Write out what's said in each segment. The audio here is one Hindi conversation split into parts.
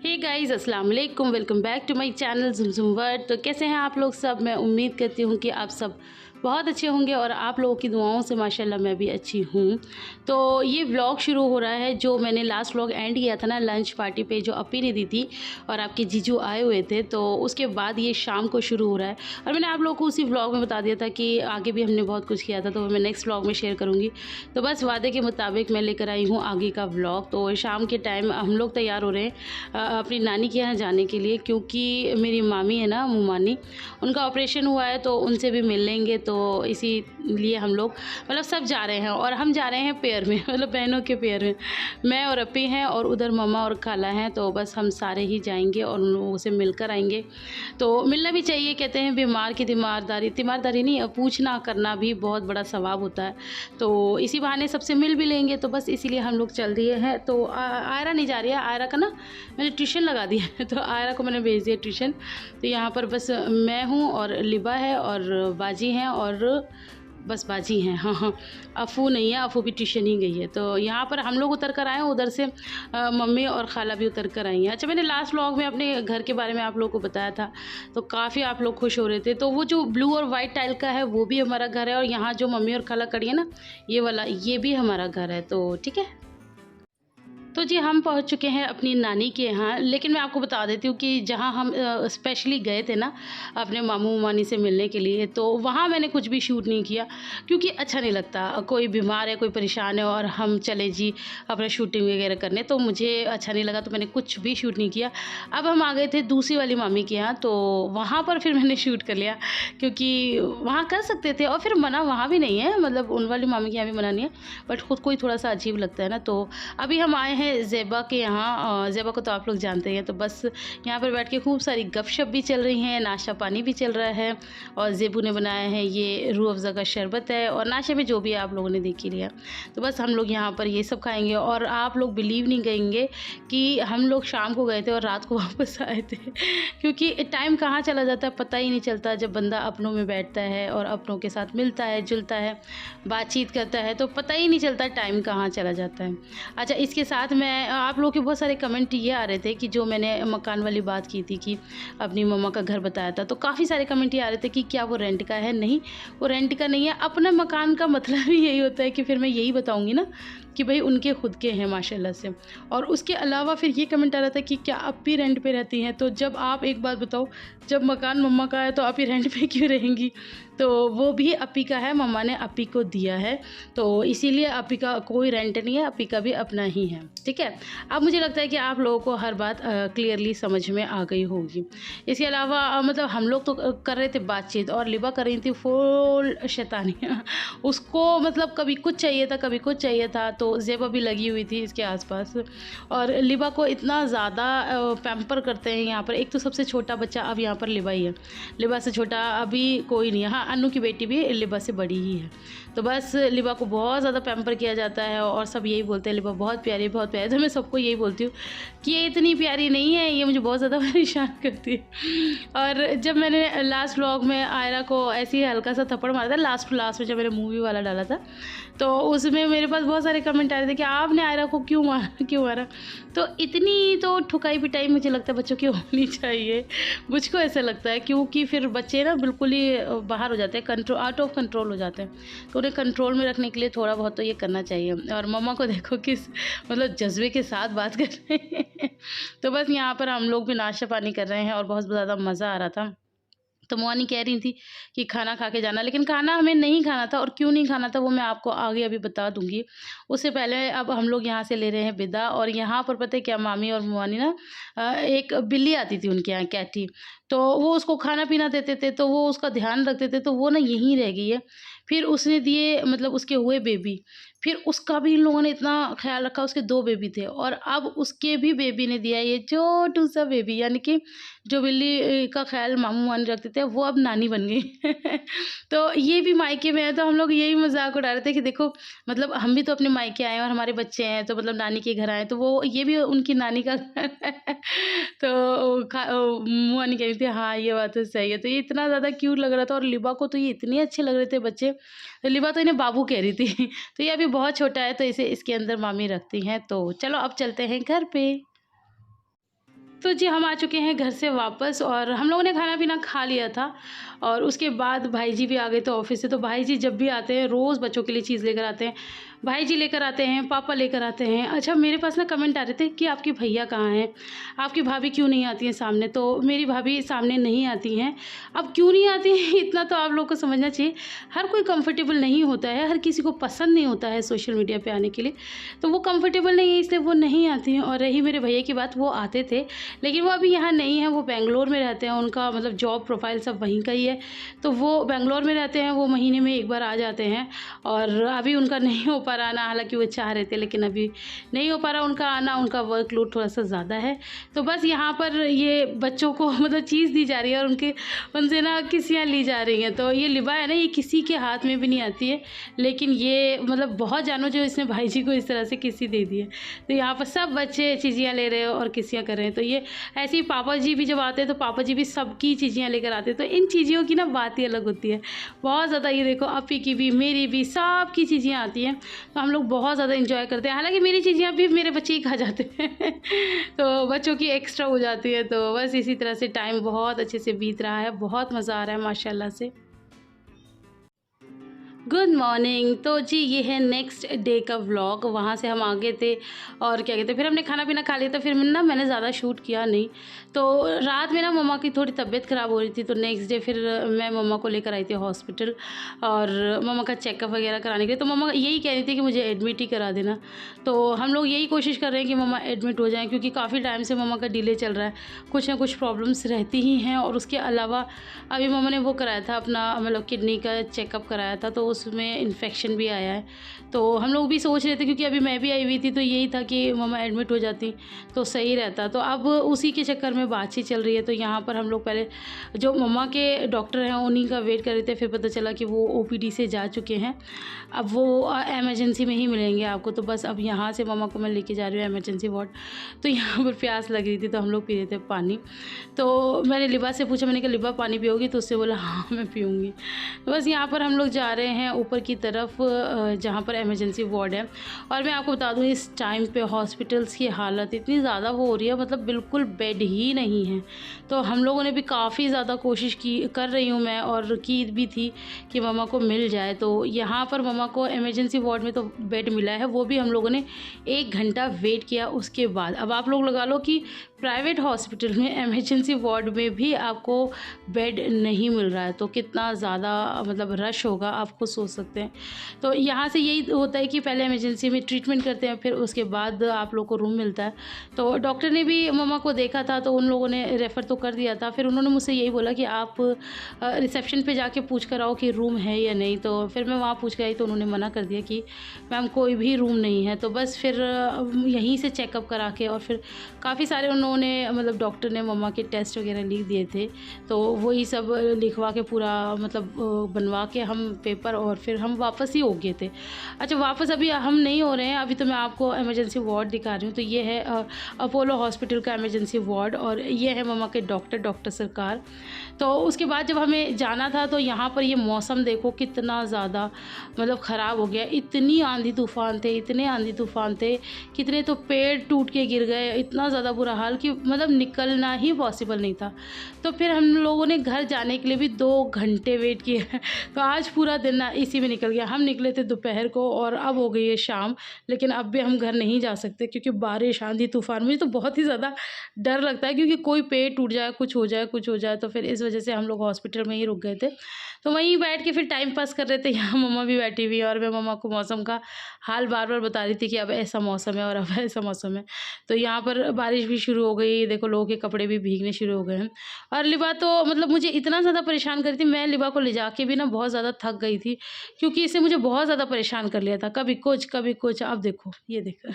हे गाइस, अस्सलाम वालेकुम। Welcome back to my channel Zumzum world. तो कैसे हैं आप लोग सब? मैं उम्मीद करती हूँ कि आप सब बहुत अच्छे होंगे और आप लोगों की दुआओं से माशाल्लाह मैं भी अच्छी हूँ। तो ये व्लॉग शुरू हो रहा है जो मैंने लास्ट व्लॉग एंड किया था ना, लंच पार्टी पे जो अपी ने दी थी और आपके जीजू आए हुए थे, तो उसके बाद ये शाम को शुरू हो रहा है। और मैंने आप लोगों को उसी व्लॉग में बता दिया था कि आगे भी हमने बहुत कुछ किया था, तो मैं नेक्स्ट व्लॉग में शेयर करूँगी। तो बस वादे के मुताबिक मैं लेकर आई हूँ आगे का व्लॉग। तो शाम के टाइम हम लोग तैयार हो रहे हैं अपनी नानी के यहाँ जाने के लिए, क्योंकि मेरी मामी है ना, मुमानी, उनका ऑपरेशन हुआ है तो उनसे भी मिल लेंगे। तो इसीलिए हम लोग मतलब सब जा रहे हैं और हम जा रहे हैं पेयर में, मतलब बहनों के पेयर में। मैं और अपी हैं और उधर मम्मा और खाला हैं, तो बस हम सारे ही जाएंगे और उन लोगों से मिलकर आएंगे। तो मिलना भी चाहिए, कहते हैं बीमार की तीमारदारी नहीं, पूछना करना भी बहुत बड़ा सवाब होता है। तो इसी बहाने सबसे मिल भी लेंगे, तो बस इसीलिए हम लोग चल दिए हैं। तो आयरा नहीं जा रही है, आयरा का ना मैंने ट्यूशन लगा दिया है, तो आयरा को मैंने भेज दिया ट्यूशन। तो यहाँ पर बस मैं हूँ और लिबा है और बाजी हैं और बस बाजी हैं। हाँ, अफू नहीं है, अफू भी ट्यूशन ही गई है। तो यहाँ पर हम लोग उतर कर आए हैं, उधर से मम्मी और खाला भी उतर कर आई हैं। अच्छा, मैंने लास्ट व्लॉग में अपने घर के बारे में आप लोगों को बताया था, तो काफ़ी आप लोग खुश हो रहे थे। तो वो जो ब्लू और वाइट टाइल का है वो भी हमारा घर है, और यहाँ जो मम्मी और खाला खड़ी है ना, ये वाला, ये भी हमारा घर है। तो ठीक है। तो जी हम पहुंच चुके हैं अपनी नानी के यहाँ, लेकिन मैं आपको बता देती हूँ कि जहाँ हम स्पेशली गए थे ना अपने मामू मामी से मिलने के लिए, तो वहाँ मैंने कुछ भी शूट नहीं किया, क्योंकि अच्छा नहीं लगता। कोई बीमार है, कोई परेशान है और हम चले जी अपना शूटिंग वगैरह करने, तो मुझे अच्छा नहीं लगा, तो मैंने कुछ भी शूट नहीं किया। अब हम आ गए थे दूसरी वाली मामी के यहाँ, तो वहाँ पर फिर मैंने शूट कर लिया, क्योंकि वहाँ कर सकते थे और फिर मना वहाँ भी नहीं है, मतलब उन वाली मामी के यहाँ भी मना नहीं है, बट खुद को ही थोड़ा सा अजीब लगता है ना। तो अभी हम आए हैं ज़ेबा के यहाँ। ज़ेबा को तो आप लोग जानते हैं, तो बस यहाँ पर बैठ के खूब सारी गपशप भी चल रही हैं, नाश्ता पानी भी चल रहा है। और ज़ेबू ने बनाया है ये रूह अफ़ज़ा का शरबत है, और नाश्ते में जो भी आप लोगों ने देख ही लिया। तो बस हम लोग यहाँ पर ये सब खाएंगे। और आप लोग बिलीव नहीं करेंगे कि हम लोग शाम को गए थे और रात को वापस आए थे, क्योंकि टाइम कहाँ चला जाता है पता ही नहीं चलता। जब बंदा अपनों में बैठता है और अपनों के साथ मिलता है, जुलता है, बातचीत करता है, तो पता ही नहीं चलता टाइम कहाँ चला जाता है। अच्छा, इसके साथ मैं आप लोगों के बहुत सारे कमेंट ये आ रहे थे कि जो मैंने मकान वाली बात की थी कि अपनी मम्मा का घर बताया था, तो काफ़ी सारे कमेंट ये आ रहे थे कि क्या वो रेंट का है। नहीं, वो रेंट का नहीं है। अपना मकान का मतलब ही यही होता है कि फिर मैं यही बताऊंगी ना कि भाई उनके खुद के हैं माशाल्लाह से। और उसके अलावा फिर ये कमेंट आ रहा था कि क्या आप भी रेंट पे रहती हैं। तो जब आप एक बात बताओ, जब मकान मम्मा का है तो आप ही रेंट पे क्यों रहेंगी? तो वो भी अपी का है, मम्मा ने अपी को दिया है, तो इसीलिए अपी का कोई रेंट नहीं है, अपी का भी अपना ही है। ठीक है। अब मुझे लगता है कि आप लोगों को हर बात क्लियरली समझ में आ गई होगी। इसके अलावा मतलब हम लोग तो कर रहे थे बातचीत, और लिबा कर रही थी फुल शैतानियाँ। उसको मतलब कभी कुछ चाहिए था, कभी कुछ चाहिए था, तो ज़ेबा भी लगी हुई थी इसके आसपास। और लिबा को इतना ज़्यादा पैम्पर करते हैं यहाँ पर। एक तो सबसे छोटा बच्चा अब यहाँ पर लिबा ही है, लिबा से छोटा अभी कोई नहीं है। हाँ, अन्नू की बेटी भी लिबा से बड़ी ही है। तो बस लिबा को बहुत ज़्यादा पैम्पर किया जाता है और सब यही बोलते हैं लिबा बहुत प्यारी, बहुत प्यारी। तो मैं सबको यही बोलती हूँ कि ये इतनी प्यारी नहीं है, ये मुझे बहुत ज़्यादा परेशान करती है। और जब मैंने लास्ट व्लॉग में आयरा को ऐसे ही हल्का सा थप्पड़ मारा था, लास्ट में जब मैंने मूवी वाला डाला था, तो उसमें मेरे पास बहुत सारे कमेंट आ रहे थे कि आपने आयरा को क्यों मारा। तो इतनी तो ठुकाई पिटाई मुझे लगता है बच्चों की होनी चाहिए, मुझको ऐसा लगता है, क्योंकि फिर बच्चे ना बिल्कुल ही बाहर हो जाते हैं, कंट्रोल, आउट ऑफ कंट्रोल हो जाते हैं। तो उन्हें कंट्रोल में रखने के लिए थोड़ा बहुत तो ये करना चाहिए। और मम्मा को देखो किस मतलब जज्बे के साथ बात कर रहे हैं। तो बस यहाँ पर हम लोग भी नाश्ता पानी कर रहे हैं और बहुत ज़्यादा मज़ा आ रहा था। तो मोनी कह रही थी कि खाना खा के जाना, लेकिन खाना हमें नहीं खाना था, और क्यों नहीं खाना था वो मैं आपको आगे अभी बता दूंगी। उससे पहले अब हम लोग यहाँ से ले रहे हैं विदा। और यहाँ पर पता है क्या, मामी और मोनी ना एक बिल्ली आती थी उनके यहाँ, कैटी, तो वो उसको खाना पीना देते थे, तो वो उसका ध्यान रखते थे, तो वो ना यहीं रह गई है। फिर उसने दिए, मतलब उसके हुए बेबी, फिर उसका भी इन लोगों ने इतना ख्याल रखा, उसके 2 बेबी थे, और अब उसके भी बेबी ने दिया ये छोटू सा बेबी, यानी कि जो बिल्ली का ख्याल मामू मामी रखते थे वो अब नानी बन गई। तो ये भी मायके में है, तो हम लोग यही मजाक उड़ा रहे थे कि देखो मतलब हम भी तो अपने मायके आए हैं और हमारे बच्चे हैं, तो मतलब नानी के घर आए, तो वो ये भी उनकी नानी का घर है। तो मुआनी कह रही थी हाँ ये बात तो सही है। तो ये इतना ज़्यादा क्यूट लग रहा था, और लिबा को तो ये इतने अच्छे लग रहे थे बच्चे, तो लिबा तो इन्हें बाबू कह रही थी। तो ये अभी बहुत छोटा है, तो इसे इसके अंदर मामी रखती हैं। तो चलो अब चलते हैं घर पे। तो जी हम आ चुके हैं घर से वापस और हम लोगों ने खाना पीना खा लिया था और उसके बाद भाई जी भी आ गए थे ऑफिस से। तो भाई जी जब भी आते हैं रोज़ बच्चों के लिए चीज़ लेकर आते हैं। भाई जी लेकर आते हैं, पापा लेकर आते हैं। अच्छा मेरे पास ना कमेंट आ रहे थे कि आपके भैया कहाँ हैं? आपकी भाभी क्यों नहीं आती हैं सामने? तो मेरी भाभी सामने नहीं आती हैं। अब क्यों नहीं आती हैं इतना तो आप लोग को समझना चाहिए। हर कोई कंफर्टेबल नहीं होता है, हर किसी को पसंद नहीं होता है सोशल मीडिया पे आने के लिए। तो वो कंफर्टेबल नहीं है इसलिए वो नहीं आती हैं। और रही मेरे भैया की बात, वो आते थे लेकिन वो अभी यहाँ नहीं है, वो बेंगलोर में रहते हैं। उनका मतलब जॉब प्रोफाइल सब वहीं का ही है। तो वो बेंगलोर में रहते हैं, वो महीने में 1 बार आ जाते हैं और अभी उनका नहीं हो पा रहा आना, हालाँकि वो चाह रहे थे लेकिन अभी नहीं हो पा रहा उनका आना, उनका वर्कलोड थोड़ा-सा ज़्यादा है। तो बस यहाँ पर ये बच्चों को मतलब चीज़ दी जा रही है और उनसे ना किसियाँ ली जा रही हैं। तो ये लिबा है ना, ये किसी के हाथ में भी नहीं आती है, लेकिन ये मतलब बहुत जानो जो इसने भाई जी को इस तरह से किसी दे दी है। तो यहाँ पर सब बच्चे चीज़ियाँ ले रहे हैं और किसियाँ कर रहे हैं। तो ये ऐसे ही पापा जी भी जब आते हैं तो पापा जी भी सबकी चीज़ियाँ लेकर आते हैं। तो इन चीज़ियों की ना बात ही अलग होती है। बहुत ज़्यादा ये देखो अपी की भी, मेरी भी, सबकी चीज़ियाँ आती हैं। तो हम लोग बहुत ज़्यादा एंजॉय करते हैं। हालाँकि मेरी चीज़ियाँ भी मेरे बच्चे ही खा जाते हैं तो बच्चों की एक्स्ट्रा हो जाती है। तो बस इसी तरह से टाइम बहुत अच्छे से बीत रहा है, बहुत मज़ा आ रहा है माशाल्लाह से। Good morning. तो जी ये है नेक्स्ट डे का व्लॉग। वहाँ से हम आ गए थे और क्या कहते हैं, फिर हमने खाना पीना खा लिया था। फिर मैंने ज़्यादा शूट किया नहीं। तो रात में ना मम्मा की थोड़ी तबीयत ख़राब हो रही थी। तो नेक्स्ट डे फिर मैं मम्मा को लेकर आई थी हॉस्पिटल और मम्मा का चेकअप वगैरह कराने के लिए। तो मम्मा यही कह रही थी कि मुझे एडमिट ही करा देना। तो हम लोग यही कोशिश कर रहे हैं कि मम्मा एडमिट हो जाएँ, क्योंकि काफ़ी टाइम से मम्मा का डिले चल रहा है। कुछ ना कुछ प्रॉब्लम्स रहती ही हैं। और उसके अलावा अभी मम्मा ने वो कराया था अपना मतलब किडनी का चेकअप कराया था, तो उसमें इन्फेक्शन भी आया है। तो हम लोग भी सोच रहे थे, क्योंकि अभी मैं भी आई हुई थी, तो यही था कि मम्मा एडमिट हो जाती तो सही रहता। तो अब उसी के चक्कर में बातचीत चल रही है। तो यहाँ पर हम लोग पहले जो मम्मा के डॉक्टर हैं उन्हीं का वेट कर रहे थे। फिर पता चला कि वो ओपीडी से जा चुके हैं। अब वो एमरजेंसी में ही मिलेंगे आपको। तो बस अब यहाँ से मम्मा को मैं लेके जा रही हूँ एमरजेंसी वार्ड। तो यहाँ पर प्यास लग रही थी तो हम लोग पी रहे थे पानी। तो मैंने लिबा से पूछा, मैंने कहा लिबा पानी पियोगी? तो उससे बोला हाँ मैं पीऊँगी। तो बस यहाँ पर हम लोग जा रहे हैं ऊपर की तरफ जहाँ पर इमरजेंसी वार्ड है। और मैं आपको बता दूँ इस टाइम पे हॉस्पिटल्स की हालत इतनी ज़्यादा वो हो रही है, मतलब बिल्कुल बेड ही नहीं है। तो हम लोगों ने भी काफ़ी ज़्यादा कोशिश कर रही हूँ मैं, और की भी थी कि मम्मा को मिल जाए। तो यहाँ पर मम्मा को इमरजेंसी वार्ड में तो बेड मिला है, वो भी हम लोगों ने 1 घंटा वेट किया उसके बाद। अब आप लोग लगा लो कि प्राइवेट हॉस्पिटल में इमरजेंसी वार्ड में भी आपको बेड नहीं मिल रहा है, तो कितना ज़्यादा मतलब रश होगा आप खुद सोच सकते हैं। तो यहाँ से यही होता है कि पहले इमरजेंसी में ट्रीटमेंट करते हैं, फिर उसके बाद आप लोग को रूम मिलता है। तो डॉक्टर ने भी मम्मा को देखा था, तो उन लोगों ने रेफ़र तो कर दिया था। फिर उन्होंने मुझसे यही बोला कि आप रिसेप्शन पे जाके पूछ कर आओ कि रूम है या नहीं। तो फिर मैं वहाँ पूछ कर आई तो उन्होंने मना कर दिया कि मैम कोई भी रूम नहीं है। तो बस फिर यहीं से चेकअप करा के और फिर काफ़ी सारे उन्होंने मतलब डॉक्टर ने मम्मा के टेस्ट वगैरह लिख दिए थे। तो वही सब लिखवा के पूरा मतलब बनवा के हम पेपर, और फिर हम वापस ही हो गए थे। अच्छा वापस अभी हम नहीं हो रहे हैं, अभी तो मैं आपको इमरजेंसी वार्ड दिखा रही हूँ। तो ये है अपोलो हॉस्पिटल का इमरजेंसी वार्ड, और ये है मम्मा के डॉक्टर सरकार। तो उसके बाद जब हमें जाना था तो यहाँ पर ये मौसम देखो कितना ज़्यादा मतलब ख़राब हो गया। इतनी आंधी तूफ़ान थे, इतने आंधी तूफ़ान थे, कितने तो पेड़ टूट के गिर गए। इतना ज़्यादा बुरा हाल कि मतलब निकलना ही पॉसिबल नहीं था। तो फिर हम लोगों ने घर जाने के लिए भी 2 घंटे वेट किया तो आज पूरा दिन ना इसी में निकल गया। हम निकले थे दोपहर को और अब हो गई है शाम, लेकिन अब भी हम घर नहीं जा सकते क्योंकि बारिश, आंधी तूफ़ान, मुझे तो बहुत ही ज़्यादा डर लगता है क्योंकि कोई पेड़ टूट जाए, कुछ हो जाए। तो फिर इस वजह से हम लोग हॉस्पिटल में ही रुक गए थे। तो वहीं बैठ के फिर टाइम पास कर रहे थे। यहाँ मम्मा भी बैठी हुई है और मैं मम्मा को मौसम का हाल बार-बार बता रही थी कि अब ऐसा मौसम है और अब ऐसा मौसम है। तो यहाँ पर बारिश भी शुरू हो गई, देखो लोगों के कपड़े भी भीगने शुरू हो गए हैं। और लिबा तो मतलब मुझे इतना ज़्यादा परेशान कर रही थी, मैं लिबा को ले जाके भी ना बहुत ज़्यादा थक गई थी क्योंकि इसने मुझे बहुत ज़्यादा परेशान कर लिया था, कभी कुछ। अब देखो, ये देखो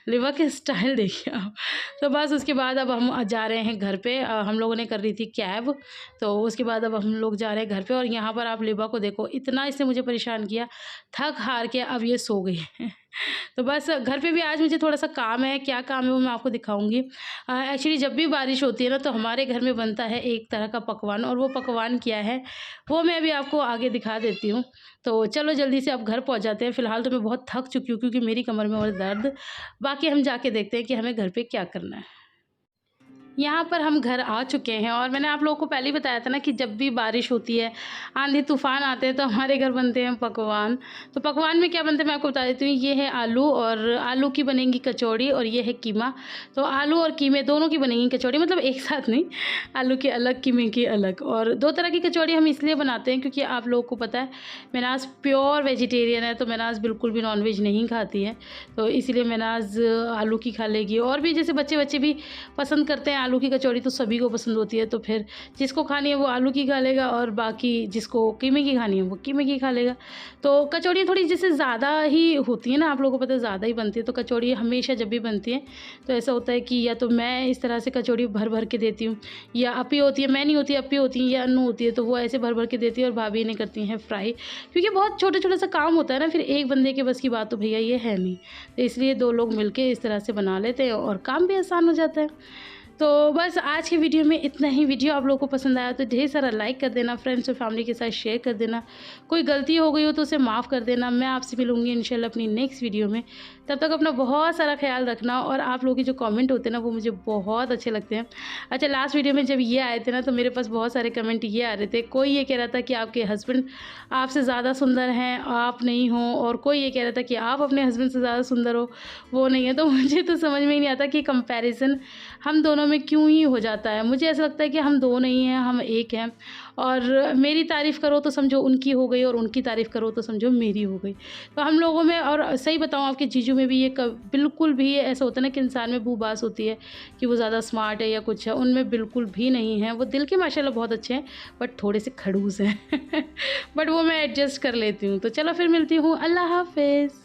लिबा के स्टाइल देखिए आप। तो बस उसके बाद अब हम जा रहे हैं घर पे। हम लोगों ने कर ली थी कैब, तो उसके बाद अब हम लोग जा रहे हैं घर पे। और यहाँ पर आप लिबा को देखो, इतना इसने मुझे परेशान किया, थक हार के अब ये सो गई है। तो बस घर पे भी आज मुझे थोड़ा-सा काम है, क्या काम है वो मैं आपको दिखाऊँगी। एक्चुअली जब भी बारिश होती है ना तो हमारे घर में बनता है एक तरह का पकवान, और वो पकवान क्या है वो मैं अभी आपको आगे दिखा देती हूँ। तो चलो जल्दी से अब घर पहुँच जाते हैं। फ़िलहाल तो मैं बहुत थक चुकी हूँ क्योंकि मेरी कमर में और दर्द। बाकी हम जाके देखते हैं कि हमें घर पे क्या करना है। यहाँ पर हम घर आ चुके हैं और मैंने आप लोगों को पहले ही बताया था ना कि जब भी बारिश होती है, आंधी तूफ़ान आते हैं तो हमारे घर बनते हैं पकवान। तो पकवान में क्या बनता है मैं आपको बता देती हूँ। ये है आलू और आलू की बनेंगी कचौड़ी और ये है कीमा। तो आलू और कीमे दोनों की बनेंगी कचौड़ी, मतलब एक साथ नहीं, आलू की अलग कीमे की अलग। और 2 तरह की कचौड़ी हम इसलिए बनाते हैं क्योंकि आप लोगों को पता है मेनाज़ प्योर वेजिटेरियन है, तो मेनाज़ बिल्कुल भी नॉन-वेज नहीं खाती है। तो इसीलिए मेनाज़ आलू की खा लेगी और भी जैसे बच्चे भी पसंद करते हैं आलू की कचौड़ी, तो सभी को पसंद होती है। तो फिर जिसको खानी है वो आलू की खा लेगा और बाकी जिसको कीमे की खानी है वो कीमे की खा लेगा। तो कचौड़ी थोड़ी जैसे ज़्यादा ही होती है ना, आप लोगों को पता है ज़्यादा ही बनती है। तो कचौड़ी हमेशा जब भी बनती है तो ऐसा होता है कि या तो मैं इस तरह से कचौड़ी भर के देती हूँ, या अपी होती है, मैं नहीं होती, अपी होती है या अन्नू होती है, तो वो ऐसे भर के देती है और भाभी ने करती हैं फ्राई। क्योंकि बहुत छोटा सा काम होता है ना, फिर एक बंदे के बस की बात तो भैया ये है नहीं। तो इसलिए 2 लोग मिलके इस तरह से बना लेते हैं और काम भी आसान हो जाता है। तो बस आज की वीडियो में इतना ही। वीडियो आप लोगों को पसंद आया तो ढेर सारा लाइक कर देना, फ्रेंड्स और फैमिली के साथ शेयर कर देना। कोई गलती हो गई हो तो उसे माफ़ कर देना। मैं आपसे मिलूँगी इंशाल्लाह अपनी नेक्स्ट वीडियो में। तब तक अपना बहुत सारा ख्याल रखना। और आप लोगों के जो कमेंट होते हैं ना वो मुझे बहुत अच्छे लगते हैं। अच्छा, लास्ट वीडियो में जब ये आए थे ना तो मेरे पास बहुत सारे कमेंट ये आ रहे थे। कोई ये कह रहा था कि आपके हस्बैंड आपसे ज़्यादा सुंदर हैं, आप नहीं हो, और कोई ये कह रहा था कि आप अपने हस्बैंड से ज़्यादा सुंदर हो, वो नहीं है। तो मुझे तो समझ में ही नहीं आता कि कंपैरिज़न हम दोनों में क्यों ही हो जाता है। मुझे ऐसा लगता है कि हम 2 नहीं हैं, हम एक हैं। और मेरी तारीफ़ करो तो समझो उनकी हो गई और उनकी तारीफ़ करो तो समझो मेरी हो गई। तो हम लोगों में, और सही बताऊँ आपके जीजू में भी ये बिल्कुल भी ऐसा होता है ना कि इंसान में भूबास होती है कि वो ज़्यादा स्मार्ट है या कुछ है, उनमें बिल्कुल भी नहीं है। वो दिल के माशाल्लाह बहुत अच्छे हैं बट थोड़े से खड़ूस हैं बट वो मैं एडजस्ट कर लेती हूँ। तो चलो फिर मिलती हूँ। अल्लाह हाफ़िज़।